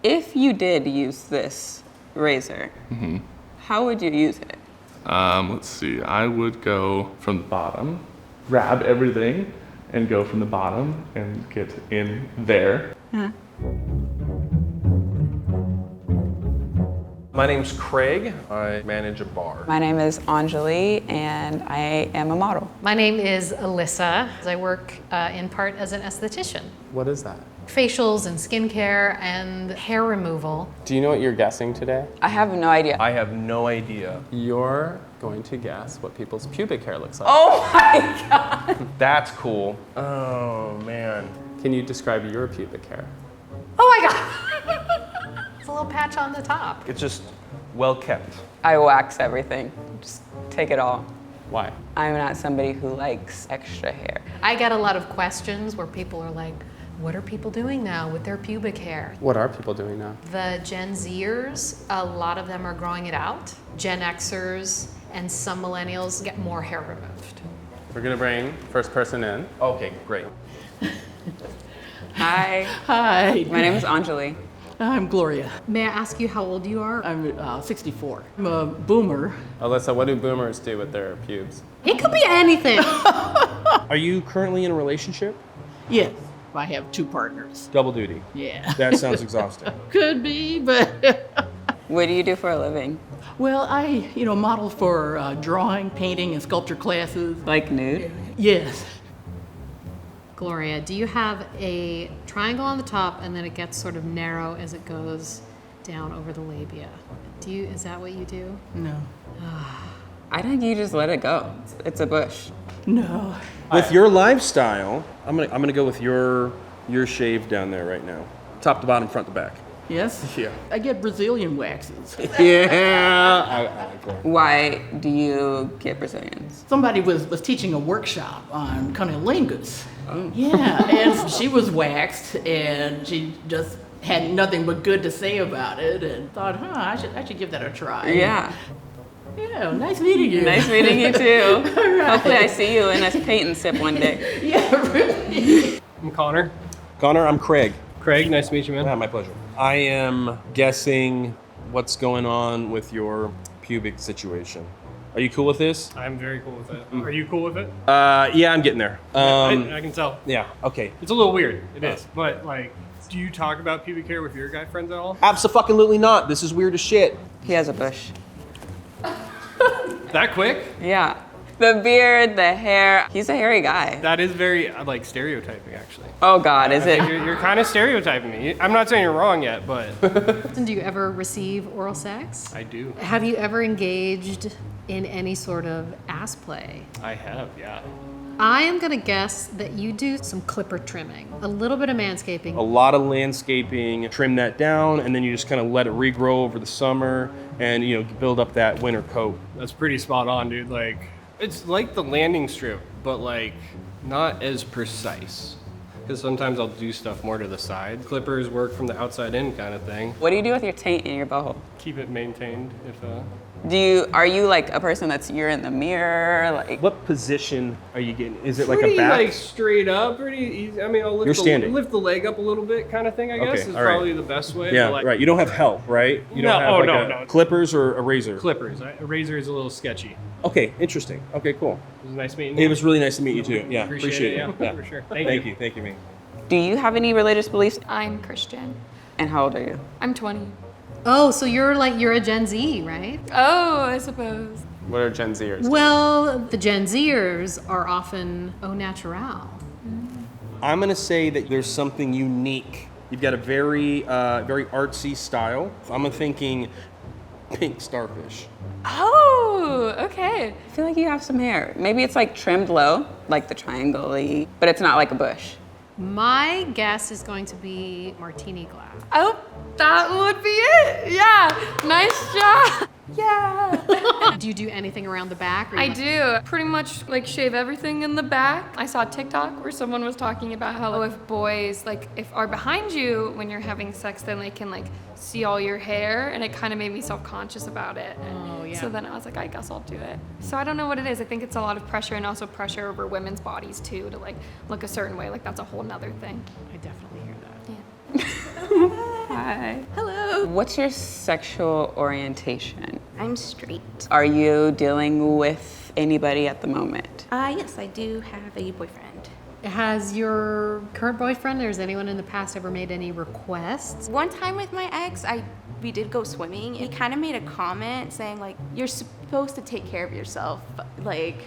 If you did use this razor, how would you use it? Let's see. I would go from the bottom, grab everything, and go from the bottom and get in there. My name's Craig. I manage a bar. My name is Anjali, and I am a model. My name is Alyssa. I work in part as an esthetician. What is that? Facials and skincare and hair removal. Do you know what you're guessing today? I have no idea. I have no idea. You're going to guess what people's pubic hair looks like. Oh my God. That's cool. Oh, man. Can you describe your pubic hair? Oh my God! It's a little patch on the top. It's just well kept. I wax everything. Just take it all. Why? I'm not somebody who likes extra hair. I get a lot of questions where people are like, what are people doing now with their pubic hair? What are people doing now? The Gen Zers, a lot of them are growing it out. Gen Xers and some millennials get more hair removed. We're gonna bring first person in. Okay, great. Hi. Hi, My name is Anjali. I'm Gloria. May I ask you how old you are? I'm 64. I'm a boomer. Alyssa, what do boomers do with their pubes? It could be anything. Are you currently in a relationship? Yes, I have 2 partners. Double duty. Yeah. That sounds exhausting. Could be, but What do you do for a living? well, I model for drawing, painting, and sculpture classes. Like nude? Yes. Gloria, do you have a triangle on the top and then it gets sort of narrow as it goes down over the labia? Is that what you do? No. I think you just let it go. It's a bush. No. With your lifestyle, I'm gonna go with your shave down there right now. Top to bottom, front to back. Yes? Yeah. I get Brazilian waxes. Yeah. I like that. Why do you get Brazilians? Somebody was teaching a workshop on cunnilingus. Oh. Yeah, and she was waxed, and she just had nothing but good to say about it, and thought, I should give that a try. Yeah. Yeah, nice meeting you. Nice meeting you too. right. Hopefully I see you in a paint and sip one day. Yeah, really. I'm Connor. Connor, I'm Craig. Craig, nice to meet you, man. Yeah, my pleasure. I am guessing what's going on with your pubic situation. Are you cool with this? I'm very cool with it. Are you cool with it? Yeah, I'm getting there. I can tell. Yeah, okay. It's a little weird. It is. But, like, do you talk about pubic hair with your guy friends at all? Abso-fucking-lutely not. This is weird as shit. He has a bush. That quick? Yeah. The beard, the hair. He's a hairy guy. That is very, like, stereotyping, actually. Oh God, is it? You're kind of stereotyping me. I'm not saying you're wrong yet, but Do you ever receive oral sex? I do. Have you ever engaged in any sort of ass play? I have, yeah. I am gonna guess that you do some clipper trimming, a little bit of manscaping. A lot of landscaping, trim that down, and then you just kind of let it regrow over the summer and, build up that winter coat. That's pretty spot on, dude. Like, it's like the landing strip, but, like, not as precise. Because sometimes I'll do stuff more to the side. Clippers work from the outside in kind of thing. What do you do with your taint in your butthole? Keep it maintained if Are you like a person you're in the mirror? Like, What position are you getting? Is it pretty, like a back? like straight up, pretty easy. I mean, I'll You're lift standing. lift the leg up a little bit kind of thing, I guess, Okay, is all right. probably the best way. Yeah, but, like, right. You don't have help, right? You No, don't have oh, like no, a no. clippers or a razor. Clippers. A razor is a little sketchy. Okay, interesting. Okay, cool. It was nice meeting It you. was really nice to meet you too. Yeah, Appreciate it, it. yeah, for sure. Thank you. Thank you, man. do you have any religious beliefs? I'm Christian. And how old are you? I'm 20. Oh, so you're a Gen Z, right? Oh, I suppose. What are Gen Zers? Well, the Gen Zers are often au natural. I'm gonna say that there's something unique. You've got a very, very artsy style. I'm thinking pink starfish. Oh, okay. I feel like you have some hair. Maybe it's like trimmed low, like the triangle-y, but it's not like a bush. My guess is going to be martini glass. Oh, that would be it. Yeah, nice job. Yeah. Do you do anything around the back? or I you- do. Pretty much like shave everything in the back. I saw a TikTok where someone was talking about how if boys if are behind you when you're having sex, then they can see all your hair, and it kind of made me self-conscious about it. Oh, yeah. So then I was like, I guess I'll do it. So I don't know what it is. I think it's a lot of pressure, and also pressure over women's bodies too, to look a certain way. That's a whole nother thing. I definitely hear that. Yeah. Hi. Hello. What's your sexual orientation? I'm straight. Are you dealing with anybody at the moment? Yes, I do have a boyfriend. Has your current boyfriend or has anyone in the past ever made any requests? One time with my ex, we did go swimming. He kind of made a comment saying like, you're supposed to take care of yourself, like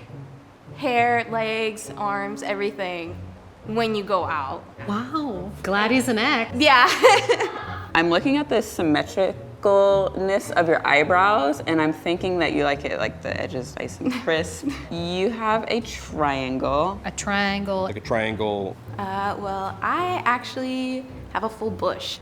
hair, legs, arms, everything when you go out. Wow. Glad he's an ex. Yeah. I'm looking at the symmetricalness of your eyebrows and I'm thinking that you like it like the edges nice and crisp. You have a triangle. A triangle. Like a triangle. Well, I actually have a full bush.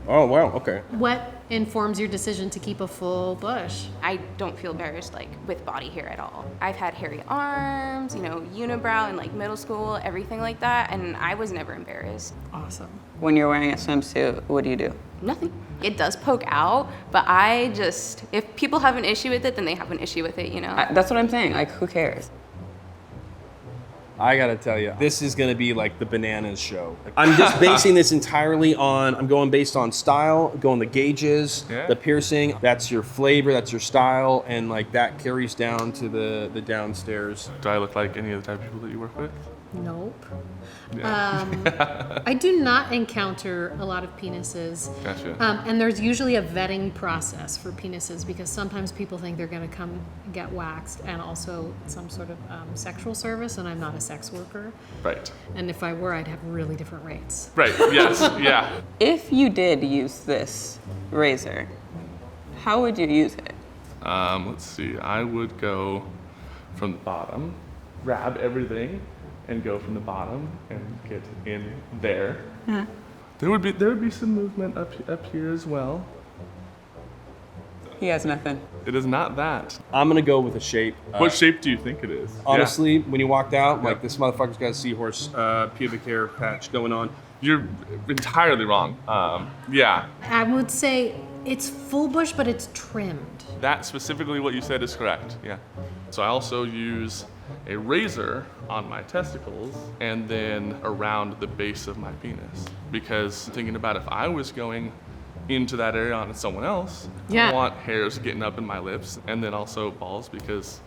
Oh, wow, okay. What informs your decision to keep a full bush? I don't feel embarrassed like with body hair at all. I've had hairy arms, you know, unibrow in like middle school, everything like that, and I was never embarrassed. Awesome. When you're wearing a swimsuit, what do you do? Nothing. It does poke out, but if people have an issue with it, then they have an issue with it, you know? That's what I'm saying, like who cares? I gotta tell you, this is gonna be like the bananas show. I'm just basing this entirely I'm going based on style, going the gauges, Yeah. the piercing. That's your flavor, that's your style, and like that carries down to the downstairs. Do I look like any of the type of people that you work with? Nope. Yeah. I do not encounter a lot of penises. Gotcha. And there's usually a vetting process for penises because sometimes people think they're going to come get waxed and also some sort of sexual service, and I'm not a sex worker. Right. And if I were, I'd have really different rates. Right, yes, yeah. If you did use this razor, how would you use it? Let's see, I would go from the bottom, grab everything, and go from the bottom and get in there. There would be some movement up here as well. He has nothing. It is not that. I'm gonna go with a shape. What shape do you think it is? Honestly, when you walked out, like this motherfucker's got a seahorse pubic hair patch going on. You're entirely wrong. Yeah, I would say it's full bush, but it's trimmed. that specifically what you said is correct, yeah. So I also use a razor on my testicles and then around the base of my penis. Because thinking about if I was going into that area on someone else, I Yeah. don't want hairs getting up in my lips, and then also balls, because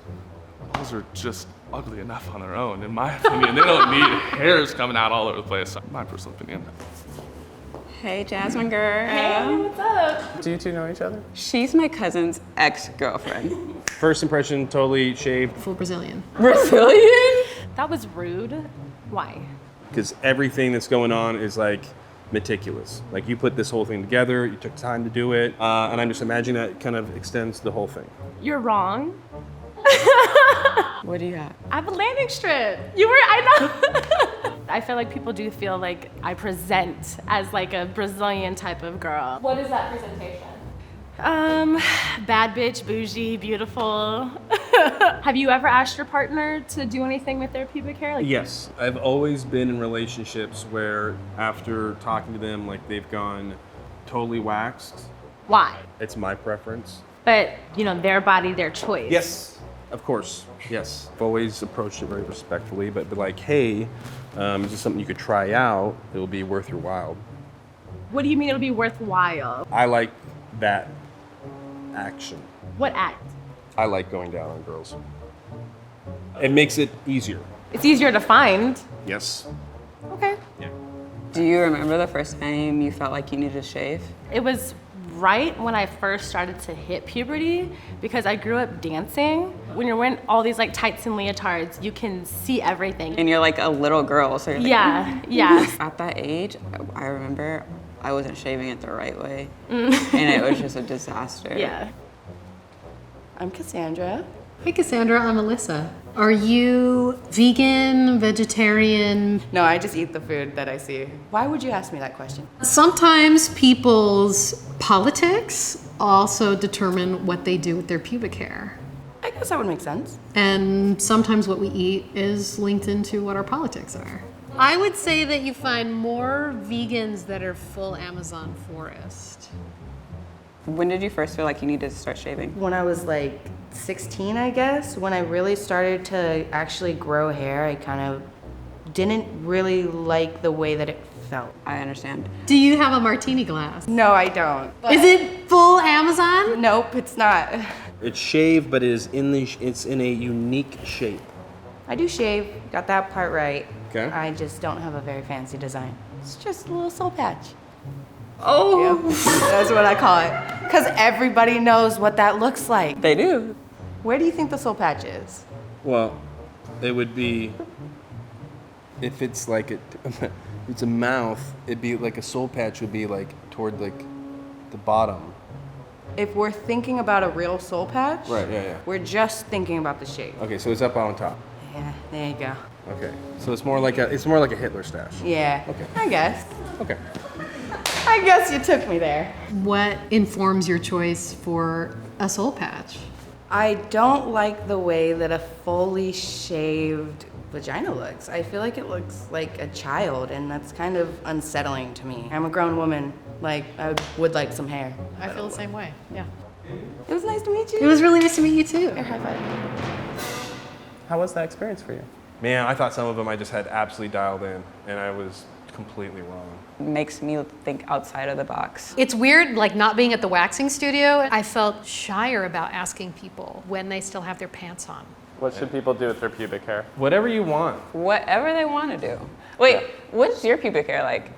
balls are just ugly enough on their own, in my opinion. They don't need hairs coming out all over the place, my personal opinion. Hey, Jasmine girl. What's up? Do you two know each other? She's my cousin's ex-girlfriend. First impression, totally shaved. Full Brazilian. Brazilian? That was rude. Why? Because everything that's going on is like meticulous. Like you put this whole thing together, you took time to do it, and I'm just imagining that kind of extends the whole thing. You're wrong. What do you have? I have a landing strip. I know. I feel like people do feel like I present as like a Brazilian type of girl. What is that presentation? Bad bitch, bougie, beautiful. Have you ever asked your partner to do anything with their pubic hair? Like, Yes, I've always been in relationships where after talking to them, like they've gone totally waxed. why? It's my preference. But, you know, their body, their choice. Yes, of course, yes. I've always approached it very respectfully, but like, hey, is this something you could try out? It'll be worth your while. What do you mean it'll be worthwhile? I like that action. What act? I like going down on girls. It makes it easier. It's easier to find. Yes. Okay. Do you remember the first time you felt like you needed to shave? It was right when I first started to hit puberty because I grew up dancing. When you're wearing all these like tights and leotards, you can see everything. And you're like a little girl, so you're like, Yeah, yeah. At that age, I remember I wasn't shaving it the right way. And it was just a disaster. Yeah. I'm Cassandra. Hi, Cassandra. I'm Alyssa. Are you vegan, vegetarian? No, I just eat the food that I see. Why would you ask me that question? Sometimes people's politics also determine what they do with their pubic hair. I guess that would make sense. And sometimes what we eat is linked into what our politics are. I would say that you find more vegans that are full Amazon forest. When did you first feel like you needed to start shaving? When I was like 16, I guess, when I really started to actually grow hair, I kind of didn't really like the way that it felt. I understand. Do you have a martini glass? No, I don't. Is it full Amazon? Nope, it's not. It's shaved, but it's in a unique shape. I do shave, got that part right. Okay. I just don't have a very fancy design. It's just a little soul patch. Oh, Yep, that's what I call it. Because everybody knows what that looks like. they do. Where do you think the soul patch is? Well, it would be, if it's like it's a mouth, it'd be like a soul patch would be like toward like the bottom. If we're thinking about a real soul patch, Right, yeah. we're just thinking about the shape. Okay, so it's up on top. Yeah, there you go. Okay, so it's more like a Hitler stash. Yeah, Okay. I guess. Okay. I guess you took me there. What informs your choice for a soul patch? I don't like the way that a fully shaved vagina looks. I feel like it looks like a child, and that's kind of unsettling to me. I'm a grown woman. Like, I would like some hair. I feel the same way. Yeah. It was nice to meet you. It was really nice to meet you too. High five. How was that experience for you? Man, I thought some of them I just had absolutely dialed in, and I was completely wrong. Makes me think outside of the box. It's weird, like not being at the waxing studio. I felt shyer about asking people when they still have their pants on. What should people do with their pubic hair? Whatever you want. Whatever they want to do. Wait, what's your pubic hair like?